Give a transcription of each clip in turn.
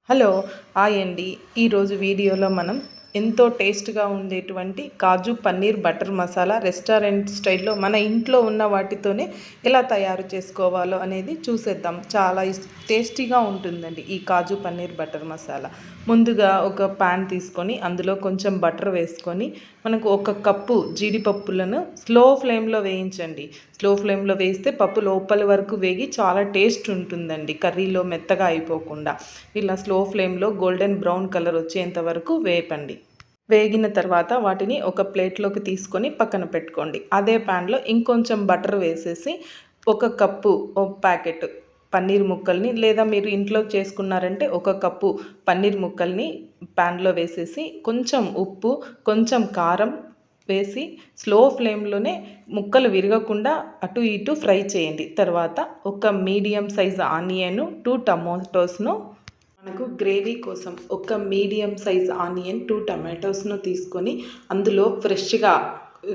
Hello hi అండి. ఈరోజు వీడియోలో మనం ఎంతో టేస్ట్గా ఉండేటువంటి కాజు పన్నీర్ బటర్ మసాలా రెస్టారెంట్ స్టైల్లో మన ఇంట్లో ఉన్న వాటితోనే ఎలా తయారు చేసుకోవాలో అనేది చూసేద్దాం. చాలా టేస్టీగా ఉంటుందండి ఈ కాజు పన్నీర్ బటర్ మసాలా. ముందుగా ఒక ప్యాన్ తీసుకొని అందులో కొంచెం బటర్ వేసుకొని మనకు ఒక కప్పు జీడిపప్పులను స్లో ఫ్లేమ్లో వేయించండి. స్లో ఫ్లేమ్లో వేస్తే పప్పు లోపల వరకు వేగి చాలా టేస్ట్ ఉంటుందండి, కర్రీలో మెత్తగా అయిపోకుండా. ఇలా స్లో ఫ్లేమ్లో గోల్డెన్ బ్రౌన్ కలర్ వచ్చేంత వరకు వేపండి. వేగిన తర్వాత వాటిని ఒక ప్లేట్లోకి తీసుకొని పక్కన పెట్టుకోండి. అదే ప్యాన్లో ఇంకొంచెం బటర్ వేసేసి ఒక కప్పు ప్యాకెట్ పన్నీర్ ముక్కల్ని, లేదా మీరు ఇంట్లో చేసుకున్నారంటే ఒక కప్పు పన్నీర్ ముక్కల్ని ప్యాన్లో వేసేసి కొంచెం ఉప్పు కొంచెం కారం వేసి స్లో ఫ్లేమ్లోనే ముక్కలు విరగకుండా అటు ఇటు ఫ్రై చేయండి. తర్వాత ఒక మీడియం సైజ్ ఆనియన్, 2 టమాటోస్ను, మనకు గ్రేవీ కోసం ఒక మీడియం సైజ్ ఆనియన్, 2 టమాటోస్ను తీసుకొని అందులో ఫ్రెష్గా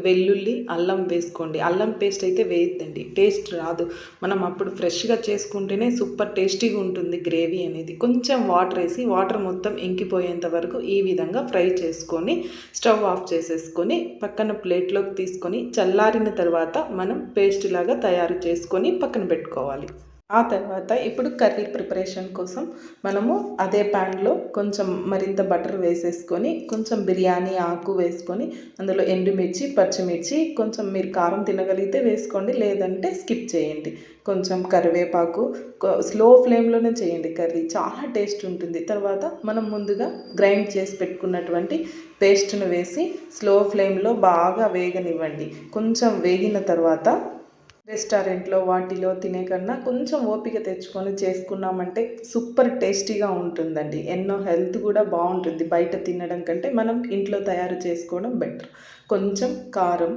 వెల్లుల్లి అల్లం వేసుకోండి. అల్లం పేస్ట్ అయితే వేయద్దండి, టేస్ట్ రాదు. మనం అప్పుడు ఫ్రెష్గా చేసుకుంటేనే సూపర్ టేస్టీగా ఉంటుంది గ్రేవీ అనేది. కొంచెం వాటర్ వేసి వాటర్ మొత్తం ఇంకిపోయేంత వరకు ఈ విధంగా ఫ్రై చేసుకొని స్టవ్ ఆఫ్ చేసేసుకొని పక్కన ప్లేట్లోకి తీసుకొని చల్లారిన తర్వాత మనం పేస్ట్ లాగా తయారు చేసుకొని పక్కన పెట్టుకోవాలి. ఆ తర్వాత ఇప్పుడు కర్రీ ప్రిపరేషన్ కోసం మనము అదే ప్యాన్లో కొంచెం మరింత బటర్ వేసేసుకొని కొంచెం బిర్యానీ ఆకు వేసుకొని అందులో ఎండుమిర్చి, పచ్చిమిర్చి, కొంచెం మీరు కారం తినగలిగితే వేసుకోండి, లేదంటే స్కిప్ చేయండి. కొంచెం కరివేపాకు, స్లో ఫ్లేమ్లోనే చేయండి, కర్రీ చాలా టేస్ట్ ఉంటుంది. తర్వాత మనం ముందుగా గ్రైండ్ చేసి పెట్టుకున్నటువంటి పేస్ట్ను వేసి స్లో ఫ్లేమ్లో బాగా వేగనివ్వండి. కొంచెం వేగిన తర్వాత రెస్టారెంట్లో వాటిలో తినే కన్నా కొంచెం ఓపిక తెచ్చుకొని చేసుకున్నామంటే సూపర్ టేస్టీగా ఉంటుందండి. ఎన్నో హెల్త్ కూడా బాగుంటుంది. బయట తినడం కంటే మనం ఇంట్లో తయారు చేసుకోవడం బెటర్. కొంచెం కారం,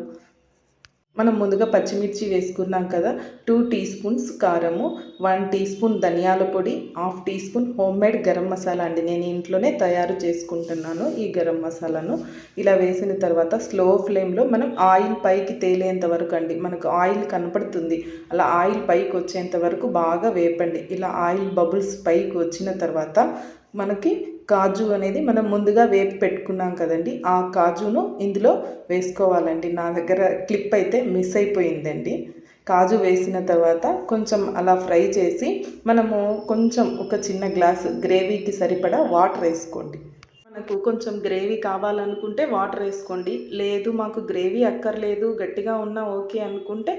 మనం ముందుగా పచ్చిమిర్చి వేసుకున్నాం కదా, 2 టీ స్పూన్స్ కారము, 1 టీ స్పూన్ ధనియాల పొడి, 1/2 tea spoon homemade garam masala అండి. నేను ఇంట్లోనే తయారు చేసుకుంటున్నాను ఈ గరం మసాలాను. ఇలా వేసిన తర్వాత స్లో ఫ్లేమ్లో మనం ఆయిల్ పైకి తేలేంత వరకు అండి, మనకు ఆయిల్ కనపడుతుంది, అలా ఆయిల్ పైకి వచ్చేంత వరకు బాగా వేపండి. ఇలా ఆయిల్ బబుల్స్ పైకి వచ్చిన తర్వాత మనకి కాజు అనేది మనం ముందుగా వేపి పెట్టుకున్నాం కదండి, ఆ కాజును ఇందులో వేసుకోవాలండి. నా దగ్గర క్లిప్ అయితే మిస్ అయిపోయిందండి. కాజు వేసిన తర్వాత కొంచెం అలా ఫ్రై చేసి మనము కొంచెం ఒక చిన్న గ్లాసు గ్రేవీకి సరిపడా వాటర్ వేసుకోండి. మనకు కొంచెం గ్రేవీ కావాలనుకుంటే వాటర్ వేసుకోండి, లేదు మాకు గ్రేవీ అక్కర్లేదు గట్టిగా ఉన్నా ఓకే అనుకుంటే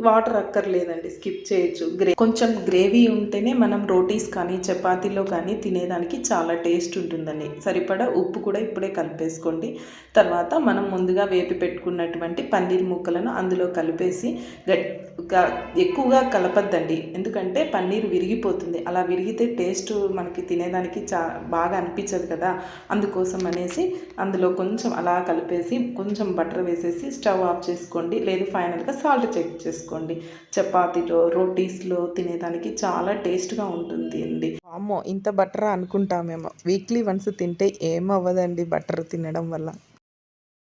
వాటర్ అక్కర్లేదండి, స్కిప్ చేయొచ్చు. కొంచెం గ్రేవీ ఉంటేనే మనం రోటీస్ కానీ చపాతీలో కానీ తినేదానికి చాలా టేస్ట్ ఉంటుందండి. సరిపడా ఉప్పు కూడా ఇప్పుడే కలిపేసుకోండి. తర్వాత మనం ముందుగా వేపి పెట్టుకున్నటువంటి పన్నీర్ ముక్కలను అందులో కలిపేసి ఎక్కువగా కలపద్దండి, ఎందుకంటే పన్నీర్ విరిగిపోతుంది. అలా విరిగితే టేస్ట్ మనకి తినేదానికి బాగా అనిపించదు కదా. అందుకోసం అనేసి అందులో కొంచెం అలా కలిపేసి కొంచెం బటర్ వేసేసి స్టవ్ ఆఫ్ చేసుకోండి, లేదు ఫైనల్గా సాల్ట్ చెక్ చేసుకోండి. చపాతీలో రోటీస్లో తినేదానికి చాలా టేస్ట్గా ఉంటుంది అండి. అమ్మో ఇంత బటరా అనుకుంటామేమో, వీక్లీ వన్స్ తింటే ఏమవ్వదండి బటర్ తినడం వల్ల.